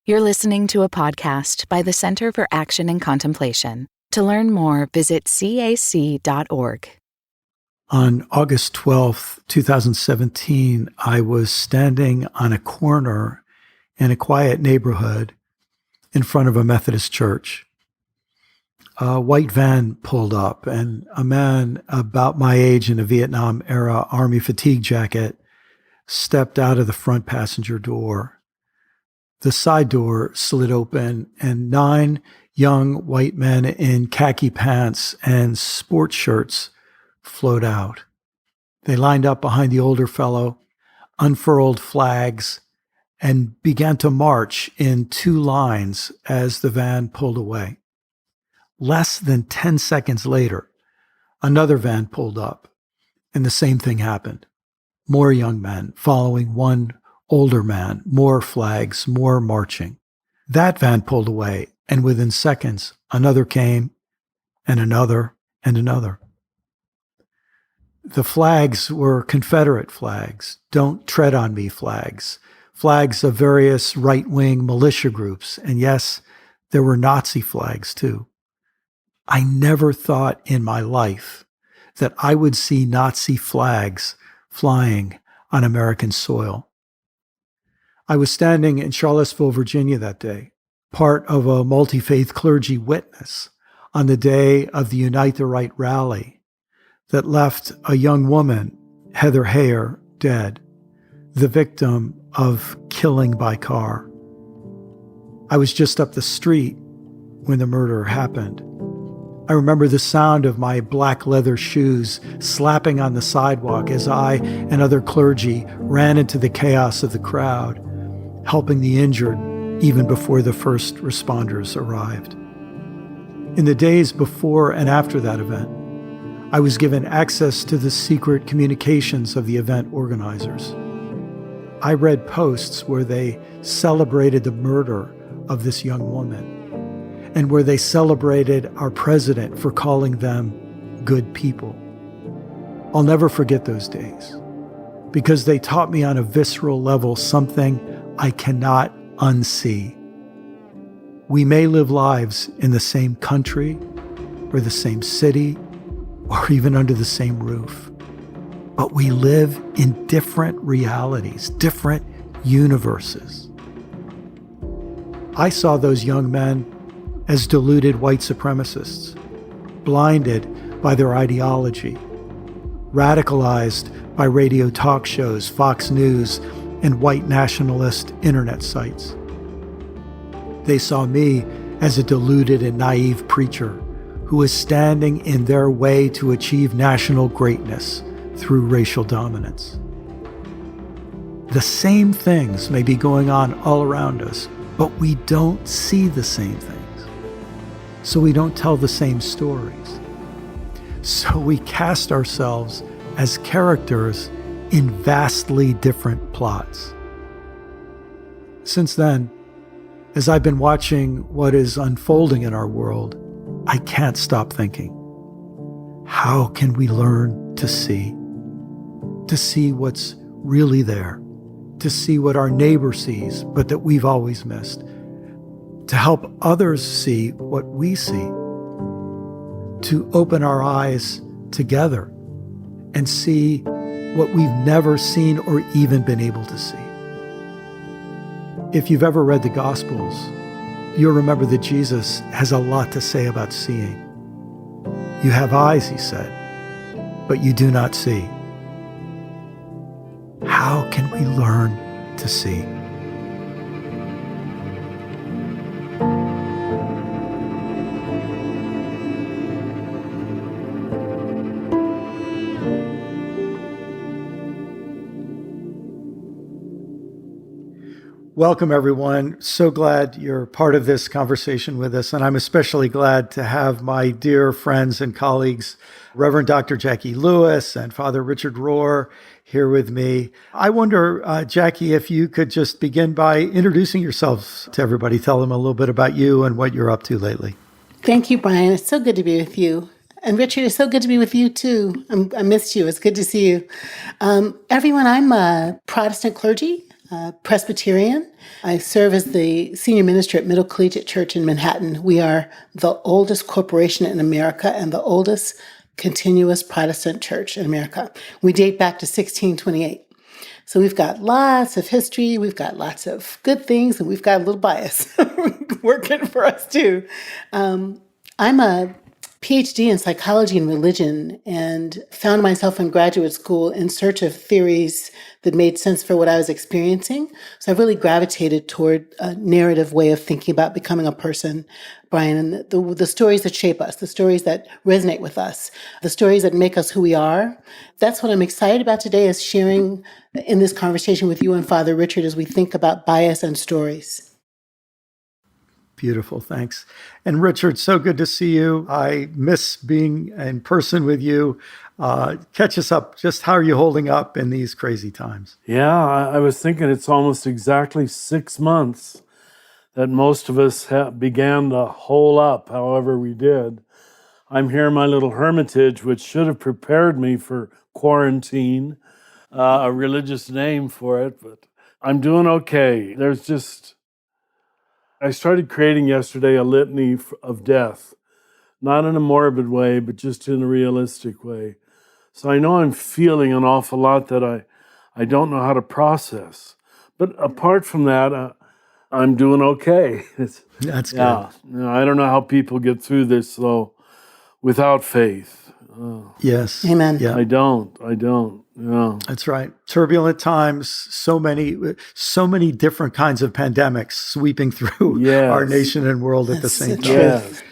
You're listening to a podcast by the Center for Action and Contemplation. To learn more, visit cac.org. On August 12th, 2017, I was standing on a corner in a quiet neighborhood in front of a Methodist church. A white van pulled up, and a man about my age in a Vietnam-era Army fatigue jacket stepped out of the front passenger door. The side door slid open, and 9 young white men in khaki pants and sports shirts flowed out. They lined up behind the older fellow, unfurled flags, and began to march in 2 lines as the van pulled away. Less than 10 seconds later, another van pulled up, and the same thing happened. More young men following one older man, more flags, more marching. That van pulled away, and within seconds, another came, and another, and another. The flags were Confederate flags, Don't Tread on Me flags, flags of various right-wing militia groups, and yes, there were Nazi flags too. I never thought in my life that I would see Nazi flags flying on American soil. I was standing in Charlottesville, Virginia that day, part of a multi-faith clergy witness on the day of the Unite the Right rally that left a young woman, Heather Heyer, dead, the victim of killing by car. I was just up the street when the murder happened. I remember the sound of my black leather shoes slapping on the sidewalk as I and other clergy ran into the chaos of the crowd, helping the injured even before the first responders arrived. In the days before and after that event, I was given access to the secret communications of the event organizers. I read posts where they celebrated the murder of this young woman and where they celebrated our president for calling them good people. I'll never forget those days because they taught me on a visceral level something I cannot unsee. We may live lives in the same country or the same city or even under the same roof, but we live in different realities, different universes. I saw those young men as deluded white supremacists, blinded by their ideology, radicalized by radio talk shows, Fox News, and white nationalist internet sites. They saw me as a deluded and naive preacher who was standing in their way to achieve national greatness through racial dominance. The same things may be going on all around us, but we don't see the same things. So we don't tell the same stories. So we cast ourselves as characters in vastly different plots. Since then, as I've been watching what is unfolding in our world, I can't stop thinking, how can we learn to see what's really there, to see what our neighbor sees, but that we've always missed, to help others see what we see, to open our eyes together and see what we've never seen or even been able to see. If you've ever read the Gospels, you'll remember that Jesus has a lot to say about seeing. You have eyes, he said, but you do not see. How can we learn to see? Welcome, everyone. So glad you're part of this conversation with us. And I'm especially glad to have my dear friends and colleagues, Reverend Dr. Jacqui Lewis and Father Richard Rohr, here with me. I wonder, Jacqui, if you could just begin by introducing yourselves to everybody. Tell them a little bit about you and what you're up to lately. Thank you, Brian. It's so good to be with you. And Richard, it's so good to be with you, too. I missed you. It's good to see you. Everyone, I'm a Protestant clergy. Presbyterian. I serve as the senior minister at Middle Collegiate Church in Manhattan. We are the oldest corporation in America and the oldest continuous Protestant church in America. We date back to 1628. So we've got lots of history, we've got lots of good things, and we've got a little bias working for us too. I'm a PhD in psychology and religion and found myself in graduate school in search of theories that made sense for what I was experiencing. So I really gravitated toward a narrative way of thinking about becoming a person, Brian, and the stories that shape us, the stories that resonate with us, the stories that make us who we are. That's what I'm excited about today, is sharing in this conversation with you and Father Richard as we think about bias and stories. Beautiful. Thanks. And Richard, so good to see you. I miss being in person with you. Catch us up. Just how are you holding up in these crazy times? Yeah, I was thinking it's almost exactly 6 months that most of us began to hole up, however we did. I'm here in my little hermitage, which should have prepared me for quarantine, a religious name for it, but I'm doing okay. I started creating yesterday a litany of death, not in a morbid way, but just in a realistic way. So I know I'm feeling an awful lot that I don't know how to process. But apart from that, I'm doing okay. That's good. Yeah, I don't know how people get through this, though, without faith. Yes. Amen. Yeah. I don't. Yeah. That's right. Turbulent times, so many different kinds of pandemics sweeping through our nation and world at the same time. Yes.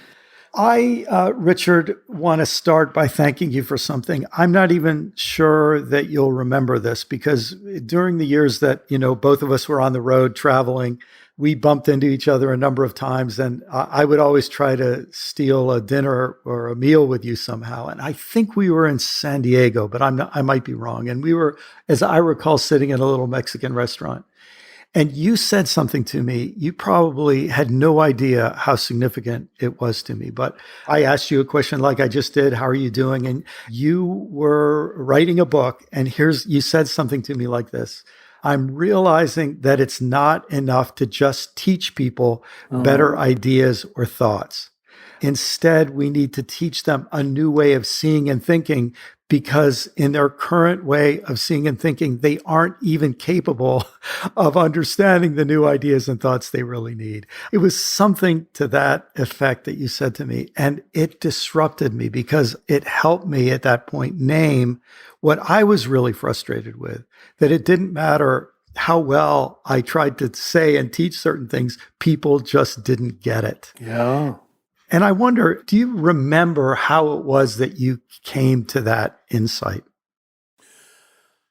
I, Richard, want to start by thanking you for something. I'm not even sure that you'll remember this, because during the years that, both of us were on the road traveling, we bumped into each other a number of times, and I would always try to steal a dinner or a meal with you somehow. And I think we were in San Diego, but I might be wrong. And we were, as I recall, sitting in a little Mexican restaurant. And you said something to me. You probably had no idea how significant it was to me. But I asked you a question like I just did, how are you doing? And you were writing a book. And you said something to me like this: I'm realizing that it's not enough to just teach people better ideas or thoughts. Instead, we need to teach them a new way of seeing and thinking, because in their current way of seeing and thinking, they aren't even capable of understanding the new ideas and thoughts they really need. It was something to that effect that you said to me, and it disrupted me because it helped me at that point name what I was really frustrated with, that it didn't matter how well I tried to say and teach certain things, people just didn't get it. Yeah. And I wonder, do you remember how it was that you came to that insight?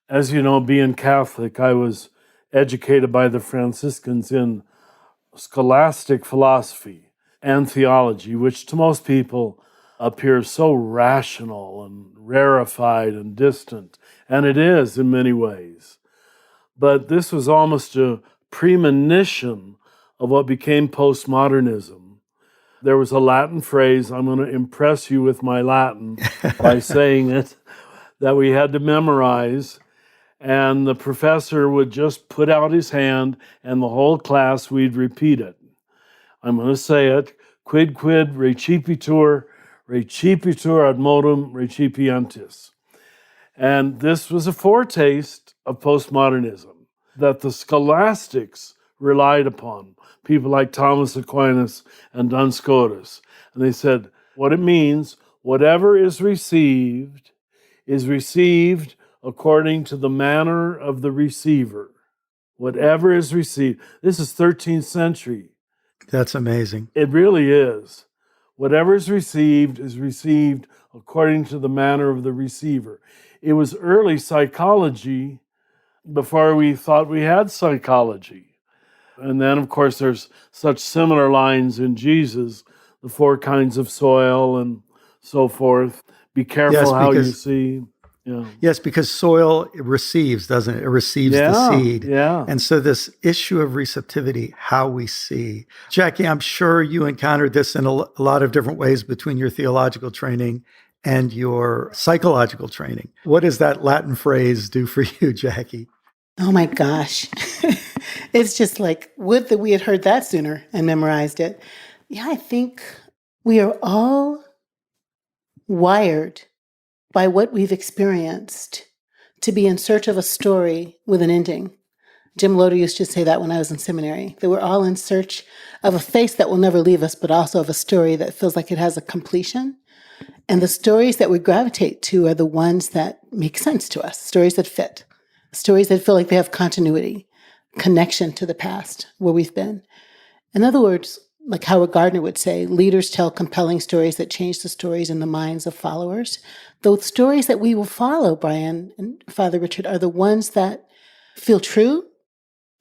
As you know, being Catholic, I was educated by the Franciscans in scholastic philosophy and theology, which to most people appears so rational and rarefied and distant. And it is in many ways. But this was almost a premonition of what became postmodernism. There was a Latin phrase, I'm going to impress you with my Latin by saying it, that we had to memorize. And the professor would just put out his hand, and the whole class, we'd repeat it. I'm going to say it: quid recipitur ad modum recipientis. And this was a foretaste of postmodernism that the scholastics relied upon, people like Thomas Aquinas and Duns Scotus. And they said, what it means, whatever is received according to the manner of the receiver. Whatever is received. This is 13th century. That's amazing. It really is. Whatever is received according to the manner of the receiver. It was early psychology before we thought we had psychology. And then, of course, there's such similar lines in Jesus, the 4 kinds of soil and so forth. Be careful how you see. Yeah. Yes, because soil receives, doesn't it? It receives the seed. Yeah. And so this issue of receptivity, how we see. Jacqui, I'm sure you encountered this in a lot of different ways between your theological training and your psychological training. What does that Latin phrase do for you, Jacqui? Oh my gosh. It's just like, would that we had heard that sooner and memorized it. Yeah, I think we are all wired by what we've experienced to be in search of a story with an ending. Jim Loder used to say that when I was in seminary, that we're all in search of a face that will never leave us, but also of a story that feels like it has a completion. And the stories that we gravitate to are the ones that make sense to us, stories that fit, stories that feel like they have continuity, connection to the past, where we've been. In other words, like Howard Gardner would say, leaders tell compelling stories that change the stories in the minds of followers. Those stories that we will follow, Brian and Father Richard, are the ones that feel true,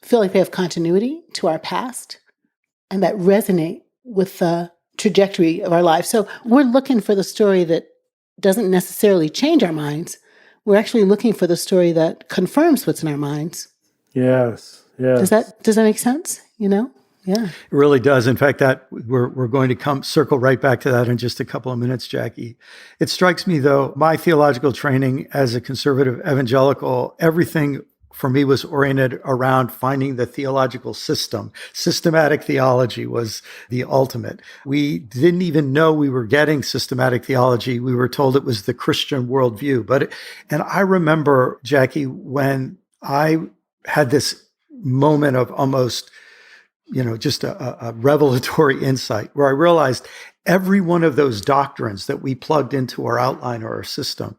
feel like they have continuity to our past, and that resonate with the trajectory of our lives. So we're looking for the story that doesn't necessarily change our minds. We're actually looking for the story that confirms what's in our minds. Yes, yes. Does that make sense? Yeah. It really does. In fact, that we're going to circle right back to that in just a couple of minutes, Jacqui. It strikes me, though, my theological training as a conservative evangelical, everything for me was oriented around finding the theological system. Systematic theology was the ultimate. We didn't even know we were getting systematic theology. We were told it was the Christian worldview. And I remember, Jacqui, when I had this moment of almost, just a revelatory insight where I realized every one of those doctrines that we plugged into our outline or our system,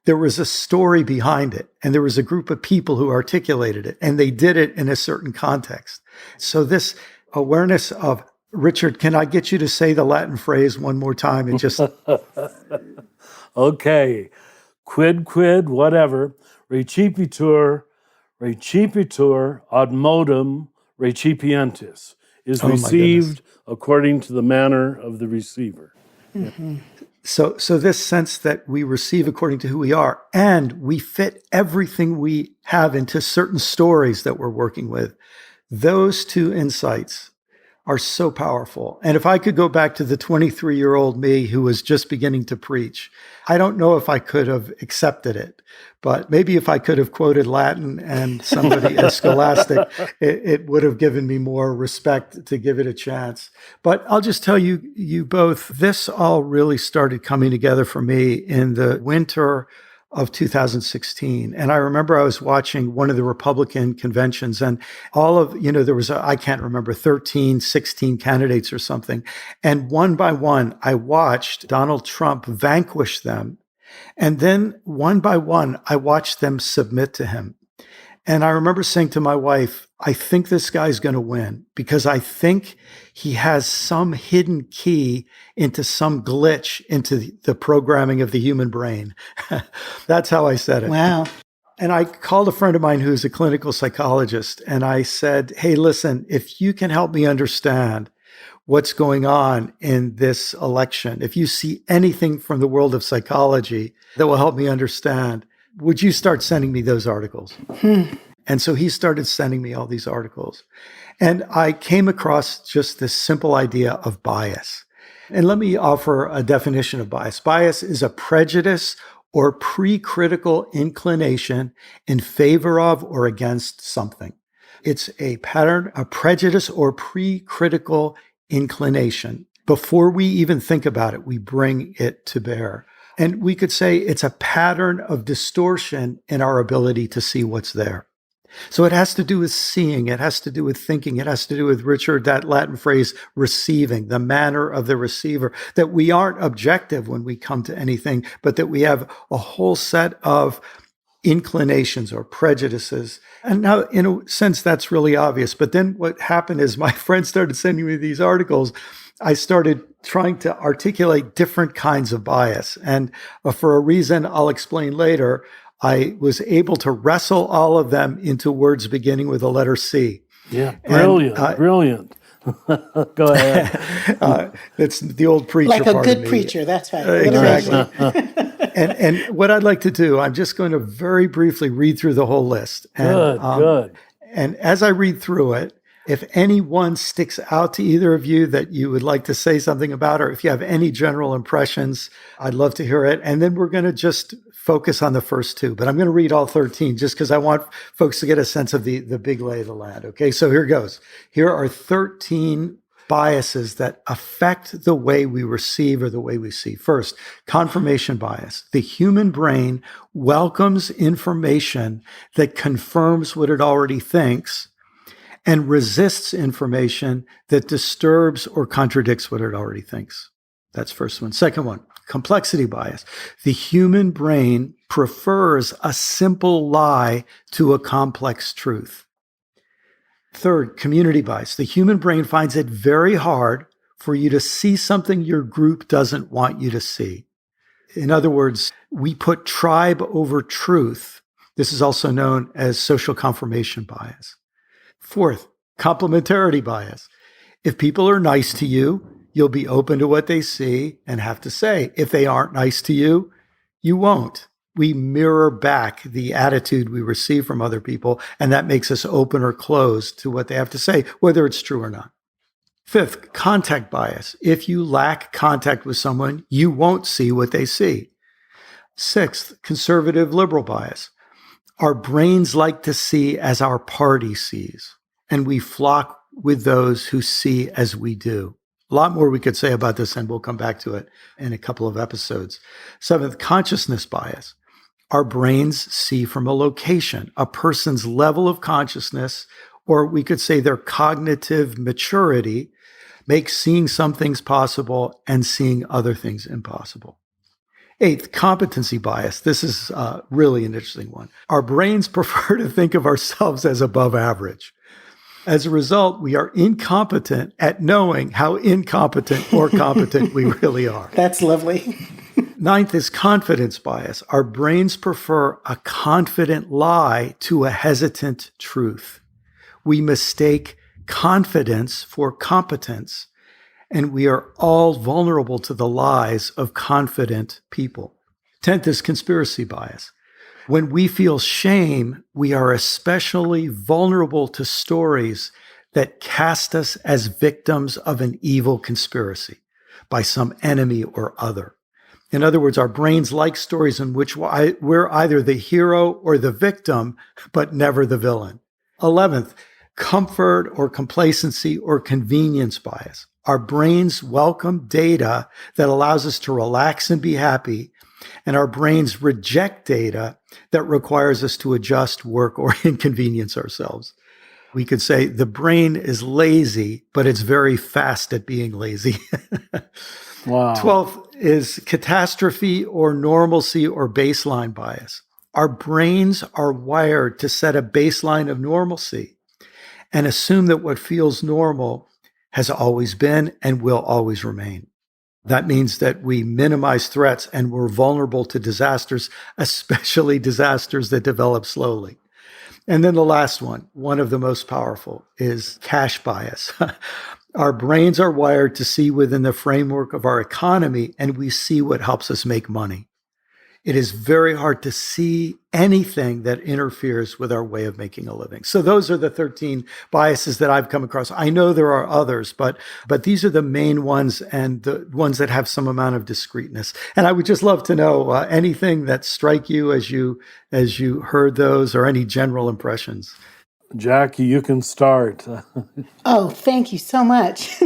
there was a story behind it, and there was a group of people who articulated it, and they did it in a certain context. So this awareness of, Richard, can I get you to say the Latin phrase one more time? And just Okay. Quid, whatever, recipitur ad modum recipientis, is received according to the manner of the receiver. Mm-hmm. So this sense that we receive according to who we are, and we fit everything we have into certain stories that we're working with, those two insights are so powerful. And if I could go back to the 23-year-old me who was just beginning to preach, I don't know if I could have accepted it, but maybe if I could have quoted Latin and somebody as scholastic, it would have given me more respect to give it a chance. But I'll just tell you both, this all really started coming together for me in the winter of 2016. And I remember I was watching one of the Republican conventions, and all of, there was, I can't remember, 13, 16 candidates or something. And one by one, I watched Donald Trump vanquish them. And then one by one, I watched them submit to him. And I remember saying to my wife, I think this guy's going to win because I think he has some hidden key into some glitch into the programming of the human brain. That's how I said it. Wow. And I called a friend of mine who's a clinical psychologist, and I said, hey, listen, if you can help me understand what's going on in this election, if you see anything from the world of psychology that will help me understand, would you start sending me those articles? And so he started sending me all these articles. And I came across just this simple idea of bias. And let me offer a definition of bias. Bias is a prejudice or pre-critical inclination in favor of or against something. It's a pattern, a prejudice or pre-critical inclination. Before we even think about it, we bring it to bear. And we could say it's a pattern of distortion in our ability to see what's there. So it has to do with seeing, it has to do with thinking, it has to do with, Richard, that Latin phrase, receiving, the manner of the receiver, that we aren't objective when we come to anything, but that we have a whole set of inclinations or prejudices. And now, in a sense, that's really obvious. But then what happened is my friends started sending me these articles. I started trying to articulate different kinds of bias. And for a reason I'll explain later, I was able to wrestle all of them into words beginning with the letter C. Yeah, brilliant, brilliant. Go ahead. It's the old preacher like a part good of me. preacher, that's right. Exactly. And what I'd like to do, I'm just going to very briefly read through the whole list. And, Good. And as I read through it, if any one sticks out to either of you that you would like to say something about, or if you have any general impressions, I'd love to hear it. And then we're going to just focus on the first two, but I'm going to read all 13 just because I want folks to get a sense of the big lay of the land. Okay, so here goes. Here are 13 biases that affect the way we receive or the way we see. First, confirmation bias. The human brain welcomes information that confirms what it already thinks and resists information that disturbs or contradicts what it already thinks. That's first one. Second one, complexity bias. The human brain prefers a simple lie to a complex truth. Third, community bias. The human brain finds it very hard for you to see something your group doesn't want you to see. In other words, we put tribe over truth. This is also known as social confirmation bias. Fourth, complementarity bias. If people are nice to you, you'll be open to what they see and have to say. If they aren't nice to you, you won't. We mirror back the attitude we receive from other people, and that makes us open or closed to what they have to say, whether it's true or not. Fifth, contact bias. If you lack contact with someone, you won't see what they see. Sixth, conservative liberal bias. Our brains like to see as our party sees, and we flock with those who see as we do. A lot more we could say about this, and we'll come back to it in a couple of episodes. Seventh, consciousness bias. Our brains see from a location, a person's level of consciousness, or we could say their cognitive maturity, makes seeing some things possible and seeing other things impossible. Eighth, competency bias. This is really an interesting one. Our brains prefer to think of ourselves as above average. As a result, we are incompetent at knowing how incompetent or competent we really are. That's lovely. Ninth is confidence bias. Our brains prefer a confident lie to a hesitant truth. We mistake confidence for competence, and we are all vulnerable to the lies of confident people. 10th is conspiracy bias. When we feel shame, we are especially vulnerable to stories that cast us as victims of an evil conspiracy by some enemy or other. In other words, our brains like stories in which we're either the hero or the victim, but never the villain. 11th, comfort or complacency or convenience bias. Our brains welcome data that allows us to relax and be happy, and our brains reject data that requires us to adjust, work, or inconvenience ourselves. We could say the brain is lazy, but it's very fast at being lazy. Wow. 12th is catastrophe or normalcy or baseline bias. Our brains are wired to set a baseline of normalcy and assume that what feels normal has always been and will always remain. That means that we minimize threats and we're vulnerable to disasters, especially disasters that develop slowly. And then the last one of the most powerful, is cash bias. Our brains are wired to see within the framework of our economy, and we see what helps us make money. It is very hard to see anything that interferes with our way of making a living. So those are the 13 biases that I've come across. I know there are others, but these are the main ones and the ones that have some amount of discreteness. And I would just love to know anything that strike you as you heard those, or any general impressions. Jacqui, you can start. Oh, thank you so much.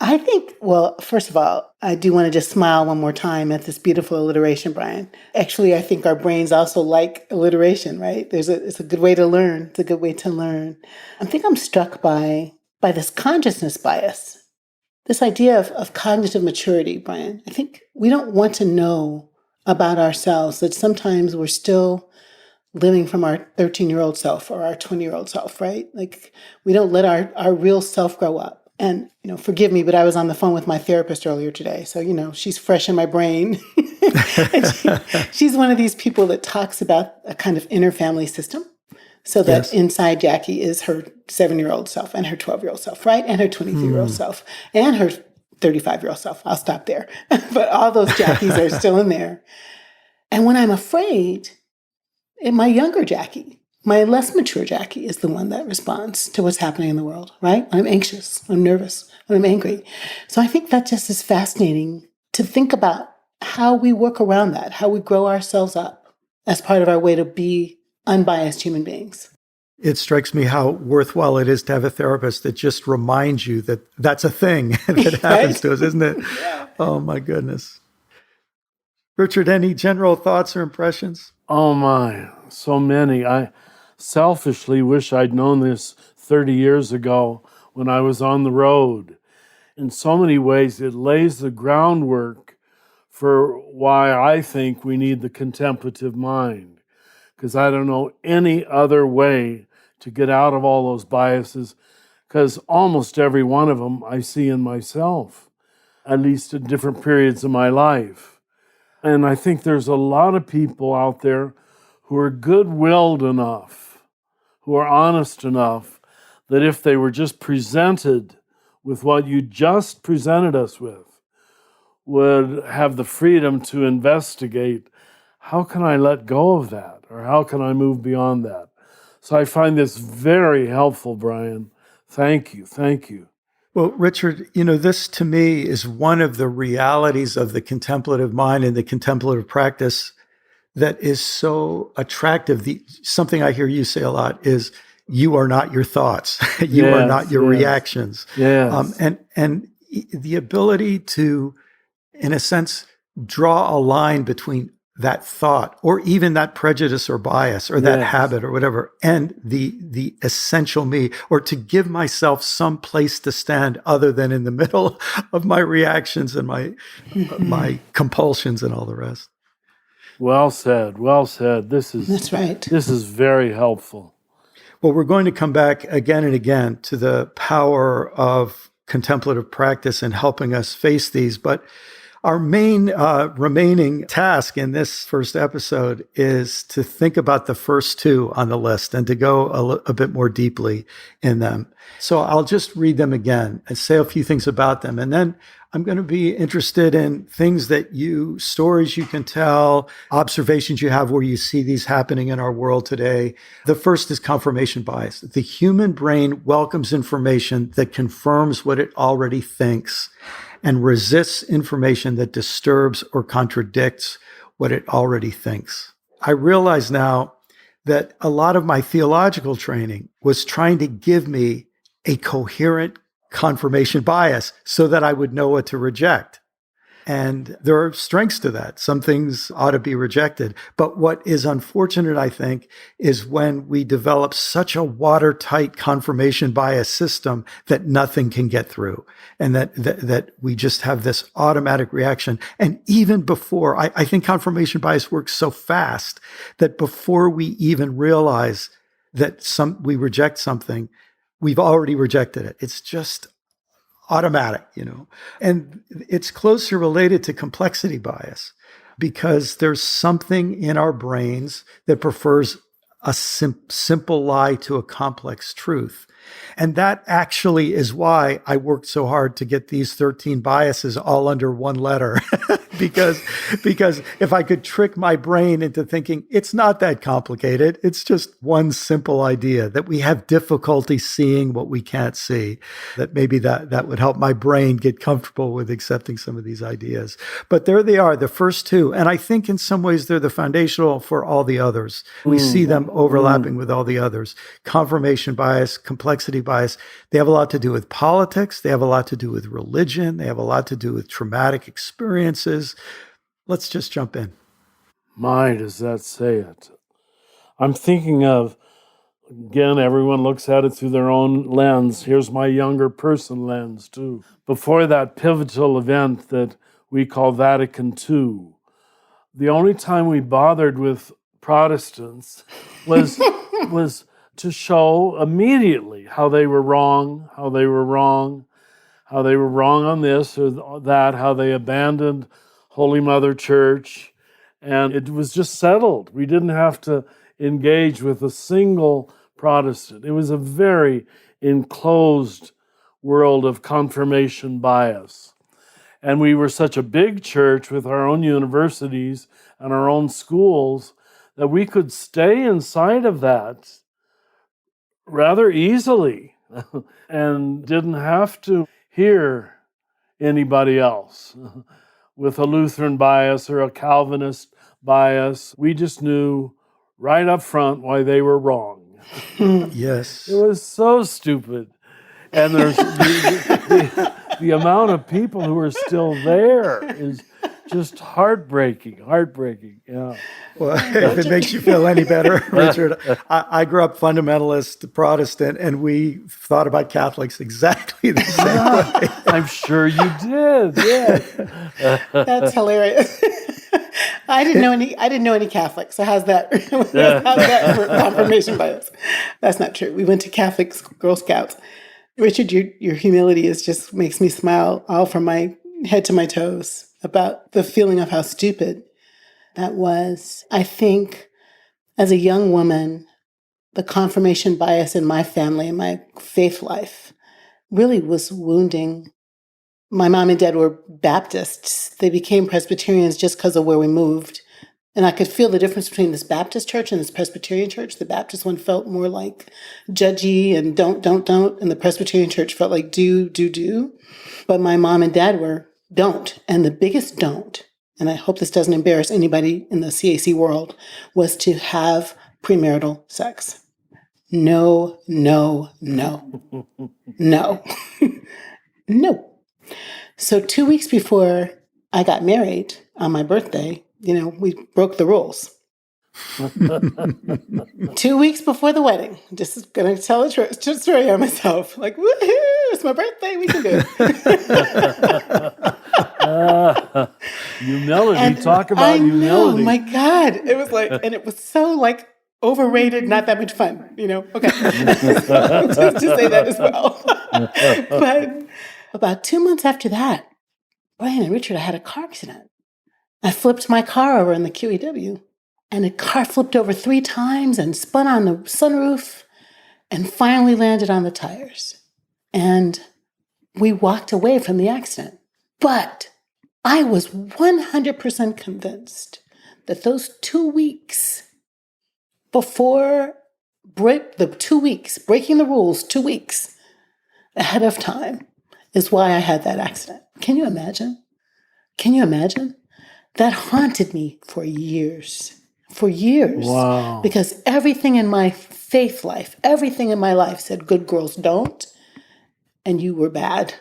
I think, well, first of all, I do want to just smile one more time at this beautiful alliteration, Brian. Actually, I think our brains also like alliteration, right? It's a good way to learn. It's a good way to learn. I think I'm struck by this consciousness bias, this idea of cognitive maturity, Brian. I think we don't want to know about ourselves that sometimes we're still living from our 13-year-old self or our 20-year-old self, right? Like we don't let our real self grow up. And, forgive me, but I was on the phone with my therapist earlier today. So, she's fresh in my brain. And she's one of these people that talks about a kind of inner family system. So that yes. Inside Jacqui is her 7-year-old self and her 12-year-old self, right? And her 23-year-old self and her 35-year-old self. I'll stop there. But all those Jacquies are still in there. And when I'm afraid, my younger Jacqui, my less mature Jacqui, is the one that responds to what's happening in the world, right? When I'm anxious, when I'm nervous, when I'm angry. So I think that just is fascinating to think about how we work around that, how we grow ourselves up as part of our way to be unbiased human beings. It strikes me how worthwhile it is to have a therapist that just reminds you that that's a thing that happens Right? to us, isn't it? Yeah. Oh, my goodness. Richard, any general thoughts or impressions? Oh my, so many. I selfishly wish I'd known this 30 years ago when I was on the road. In so many ways, it lays the groundwork for why I think we need the contemplative mind. Because I don't know any other way to get out of all those biases, because almost every one of them I see in myself, at least at different periods of my life. And I think there's a lot of people out there who are good-willed enough, who are honest enough, that if they were just presented with what you just presented us with, would have the freedom to investigate, how can I let go of that? Or how can I move beyond that? So I find this very helpful, Brian. Thank you. Thank you. Well, Richard, this to me is one of the realities of the contemplative mind and the contemplative practice that is so attractive. Something I hear you say a lot is, you are not your thoughts. You are not your reactions. Yes. And the ability to, in a sense, draw a line between that thought or even that prejudice or bias or that habit or whatever, and the essential me, or to give myself some place to stand other than in the middle of my reactions and my compulsions and all the rest. Well said. Well said. That's right. This is very helpful. Well, we're going to come back again and again to the power of contemplative practice in helping us face these, but our main remaining task in this first episode is to think about the first two on the list and to go a bit more deeply in them. So I'll just read them again and say a few things about them. And then I'm going to be interested in stories you can tell, observations you have where you see these happening in our world today. The first is confirmation bias. The human brain welcomes information that confirms what it already thinks and resists information that disturbs or contradicts what it already thinks. I realize now that a lot of my theological training was trying to give me a coherent confirmation bias so that I would know what to reject. And there are strengths to that. Some things ought to be rejected. But what is unfortunate, I think, is when we develop such a watertight confirmation bias system that nothing can get through, and that we just have this automatic reaction. And even before, I think confirmation bias works so fast that before we even realize that we reject something, we've already rejected it. It's just automatic, and it's closely related to complexity bias because there's something in our brains that prefers a simple lie to a complex truth. And that actually is why I worked so hard to get these 13 biases all under one letter. because if I could trick my brain into thinking it's not that complicated, it's just one simple idea, that we have difficulty seeing what we can't see, that maybe that would help my brain get comfortable with accepting some of these ideas. But there they are, the first two. And I think in some ways they're the foundational for all the others. We see them overlapping with all the others. Confirmation bias, complexity bias, they have a lot to do with politics. They have a lot to do with religion. They have a lot to do with traumatic experiences. Let's just jump in. My, does that say it? I'm thinking of, again, everyone looks at it through their own lens. Here's my younger person lens, too. Before that pivotal event that we call Vatican II, the only time we bothered with Protestants was to show immediately how they were wrong on this or that, how they abandoned Holy Mother Church. And it was just settled. We didn't have to engage with a single Protestant. It was a very enclosed world of confirmation bias. And we were such a big church with our own universities and our own schools that we could stay inside of that rather easily and didn't have to hear anybody else. with a Lutheran bias or a Calvinist bias. We just knew right up front why they were wrong. Yes. It was so stupid. And there's the amount of people who are still there is just heartbreaking. Yeah. Well, if it makes you feel any better, Richard, I grew up fundamentalist Protestant, and we thought about Catholics exactly the same way. I'm sure you did. Yeah. That's hilarious. I didn't know any Catholics. So how's that? How's that for confirmation bias? That's not true. We went to Catholic Girl Scouts. Richard, your humility just makes me smile all from my head to my toes about the feeling of how stupid that was. I think as a young woman, the confirmation bias in my family and my faith life really was wounding. My mom and dad were Baptists. They became Presbyterians just because of where we moved. And I could feel the difference between this Baptist church and this Presbyterian church. The Baptist one felt more like judgy and don't. And the Presbyterian church felt like do. But my mom and dad were don't. And the biggest don't, and I hope this doesn't embarrass anybody in the CAC world, was to have premarital sex. No. No. So 2 weeks before I got married on my birthday, we broke the rules. 2 weeks before the wedding, just going to tell a true story on myself. Like, woohoo, it's my birthday, we can do it. Humility, talk about humility. Oh my God. It was and it was so overrated, not that much fun, Okay. Just to say that as well. But about 2 months after that, Brian and Richard, I had a car accident. I flipped my car over in the QEW, and the car flipped over 3 times and spun on the sunroof and finally landed on the tires. And we walked away from the accident. But I was 100% convinced that those 2 weeks before breaking the rules 2 weeks ahead of time is why I had that accident. Can you imagine? That haunted me for years. Wow. Because everything in my faith life, everything in my life said good girls don't, and you were bad.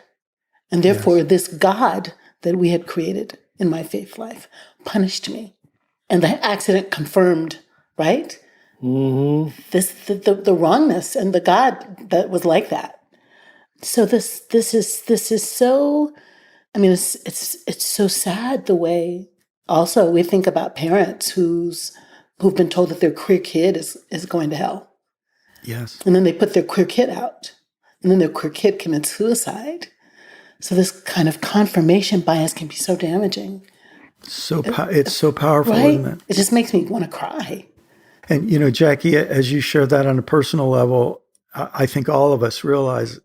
And therefore, This God that we had created in my faith life punished me. And the accident confirmed, right? Mm-hmm. The wrongness and the God that was like that. So this is so, it's so sad the way also we think about parents who've been told that their queer kid is going to hell. Yes. And then they put their queer kid out. And then their queer kid commits suicide. So this kind of confirmation bias can be so damaging. It's so powerful, right? isn't it? It just makes me want to cry. And, Jacqui, as you shared that on a personal level, I think all of us realize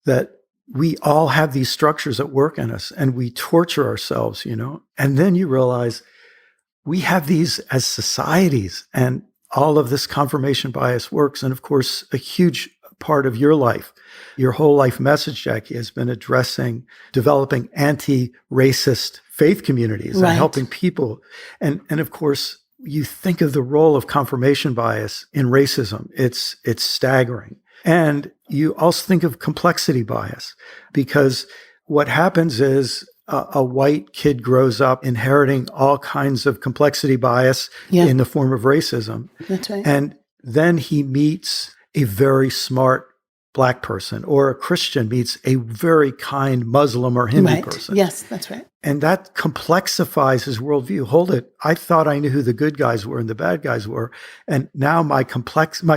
that we all have these structures at work in us and we torture ourselves, and then you realize we have these as societies and all of this confirmation bias works. And of course, a huge part of your life, your whole life message, Jacqui, has been addressing developing anti-racist faith communities and helping people. And of course, you think of the role of confirmation bias in racism. It's staggering. And you also think of complexity bias, because what happens is a white kid grows up inheriting all kinds of complexity bias in the form of racism. That's right. And then he meets a very smart Black person, or a Christian meets a very kind Muslim or Hindu person. Yes, that's right. And that complexifies his worldview. Hold it. I thought I knew who the good guys were and the bad guys were. And now my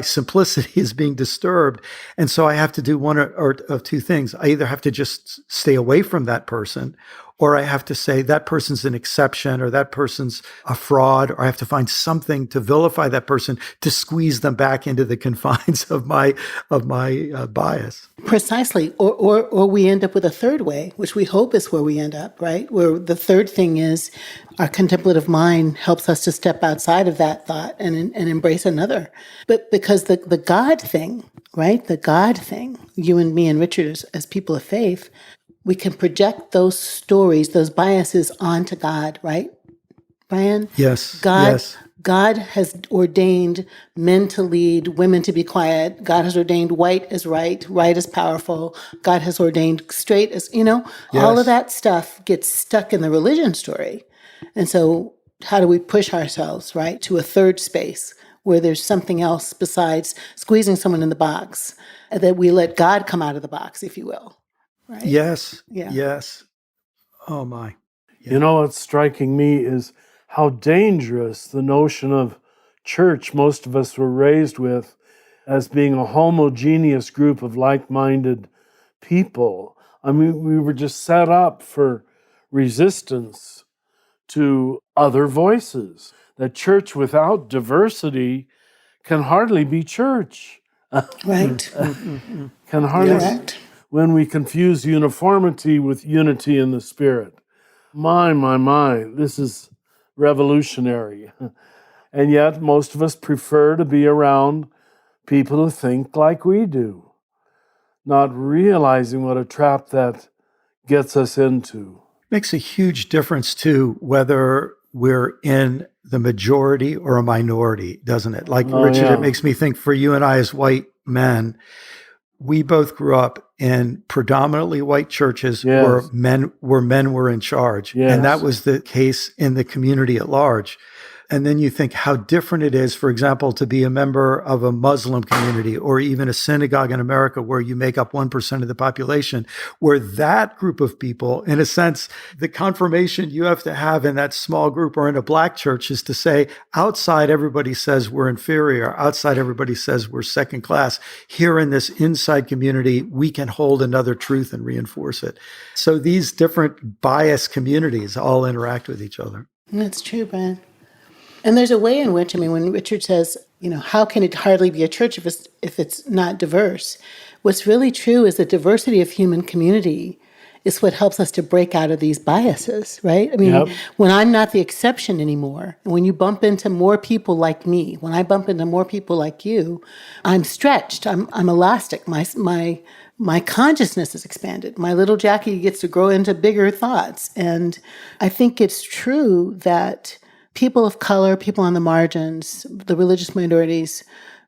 simplicity is being disturbed. And so I have to do one or of two things. I either have to just stay away from that person, or I have to say that person's an exception, or that person's a fraud, or I have to find something to vilify that person to squeeze them back into the confines of my bias. Precisely. Or we end up with a third way, which we hope is where we end up, right? Where the third thing is our contemplative mind helps us to step outside of that thought and embrace another. But because the God thing, right? The God thing, you and me and Richard as people of faith, we can project those stories, those biases onto God, right, Brian? Yes, God, yes, God has ordained men to lead, women to be quiet. God has ordained white as right, right as powerful. God has ordained straight as, all of yes. that stuff gets stuck in the religion story. And so how do we push ourselves, right, to a third space where there's something else besides squeezing someone in the box, that we let God come out of the box, if you will, right? Yes, Yeah. yes. Oh my. You Yeah. know, what's striking me is how dangerous the notion of church most of us were raised with as being a homogeneous group of like-minded people. I mean, we were just set up for resistance to other voices. That church without diversity can hardly be church. Right. Can hardly, Yes. Correct. when we confuse uniformity with unity in the spirit. My, this is revolutionary. And yet, most of us prefer to be around people who think like we do, not realizing what a trap that gets us into. Makes a huge difference too, whether we're in the majority or a minority, doesn't it? Like Oh, Richard, it yeah. makes me think for you and I as white men, we both grew up in predominantly white churches Yes. where men were in charge. And that Yes. was the case in the community at large. And then you think how different it is, for example, to be a member of a Muslim community or even a synagogue in America where you make up 1% of the population, where that group of people, in a sense, the confirmation you have to have in that small group or in a black church is to say, outside everybody says we're inferior, outside everybody says we're second class. Here in this inside community, we can hold another truth and reinforce it. So these different biased communities all interact with each other. That's true, Brian. And there's a way in which, when Richard says, how can it hardly be a church if it's not diverse? What's really true is the diversity of human community is what helps us to break out of these biases, right? Yep. When I'm not the exception anymore, and when you bump into more people like me, when I bump into more people like you, I'm stretched, I'm elastic, my consciousness is expanded. My little Jacqui gets to grow into bigger thoughts. And I think it's true that people of color, people on the margins, the religious minorities,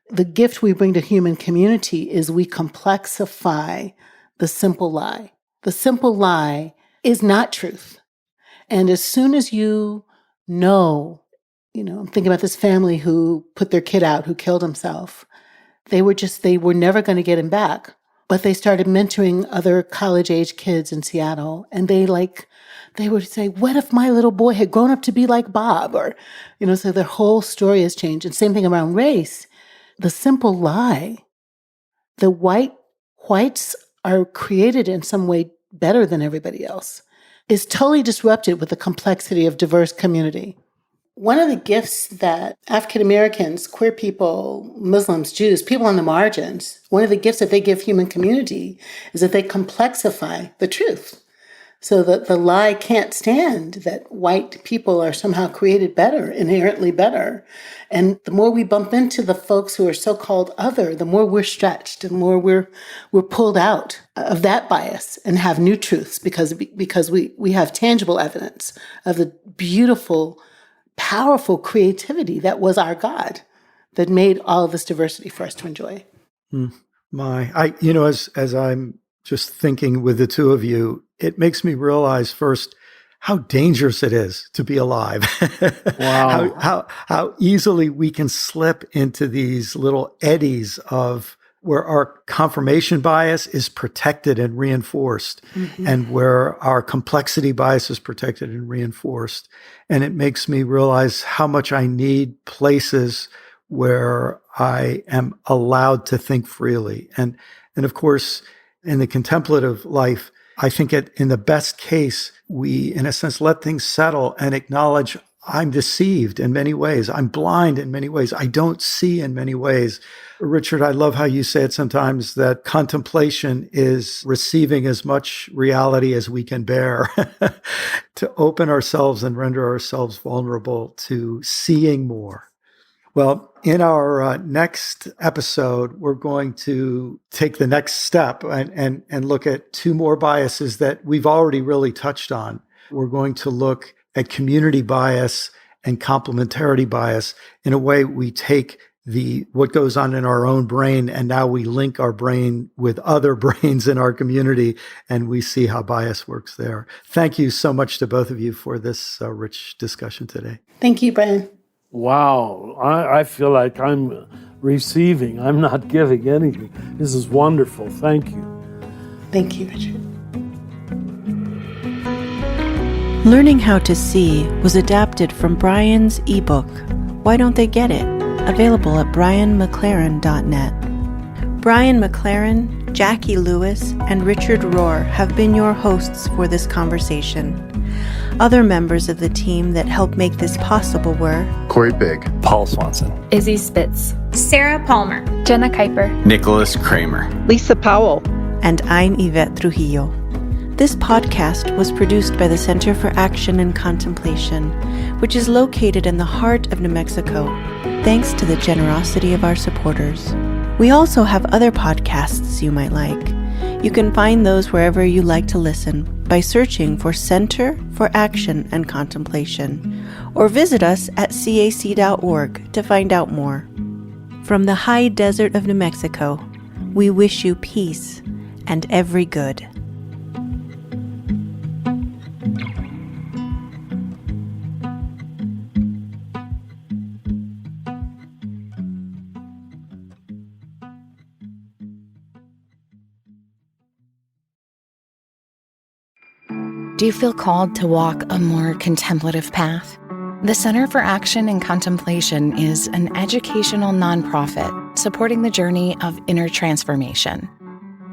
the gift we bring to human community is we complexify the simple lie. The simple lie is not truth. And as soon as I'm thinking about this family who put their kid out, who killed himself. They were never going to get him back. But they started mentoring other college-age kids in Seattle. And they would say, what if my little boy had grown up to be like Bob? Or, so their whole story has changed. And same thing around race. The simple lie, the whites are created in some way better than everybody else, is totally disrupted with the complexity of diverse community. One of the gifts that African Americans, queer people, Muslims, Jews, people on the margins, one of the gifts that they give human community is that they complexify the truth. So that the lie can't stand that white people are somehow created better, inherently better. And the more we bump into the folks who are so-called other, the more we're stretched and more we're pulled out of that bias and have new truths because we have tangible evidence of the beautiful, powerful creativity that was our God that made all of this diversity for us to enjoy. As I'm just thinking with the two of you, it makes me realize first how dangerous it is to be alive. Wow. how easily we can slip into these little eddies of where our confirmation bias is protected and reinforced, and where our complexity bias is protected and reinforced. And it makes me realize how much I need places where I am allowed to think freely. And of course, in the contemplative life, I think in the best case, we, in a sense, let things settle and acknowledge I'm deceived in many ways. I'm blind in many ways. I don't see in many ways. Richard, I love how you say it sometimes that contemplation is receiving as much reality as we can bear, to open ourselves and render ourselves vulnerable to seeing more. Well, in our next episode, we're going to take the next step and look at two more biases that we've already really touched on. We're going to look at community bias and complementarity bias. In a way, we take what goes on in our own brain, and now we link our brain with other brains in our community, and we see how bias works there. Thank you so much to both of you for this rich discussion today. Thank you, Brian. Wow, I feel like I'm receiving. I'm not giving anything. This is wonderful. Thank you. Thank you, Richard. Learning How to See was adapted from Brian's ebook, Why Don't They Get It? Available at brianmclaren.net. Brian McLaren, Jacqui Lewis, and Richard Rohr have been your hosts for this conversation. Other members of the team that helped make this possible were Corey Big, Paul Swanson, Izzy Spitz, Sarah Palmer, Jenna Kuiper, Nicholas Kramer, Lisa Powell, and I'm Yvette Trujillo. This podcast was produced by the Center for Action and Contemplation, which is located in the heart of New Mexico, thanks to the generosity of our supporters. We also have other podcasts you might like. You can find those wherever you like to listen by searching for Center for Action and Contemplation, or visit us at cac.org to find out more. From the high desert of New Mexico, we wish you peace and every good. Do you feel called to walk a more contemplative path? The Center for Action and Contemplation is an educational nonprofit supporting the journey of inner transformation.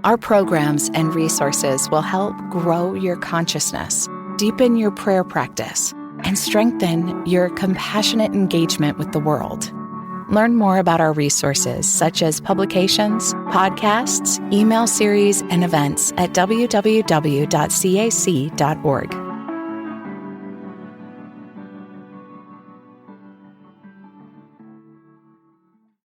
Our programs and resources will help grow your consciousness, deepen your prayer practice, and strengthen your compassionate engagement with the world. Learn more about our resources, such as publications, podcasts, email series, and events at www.cac.org.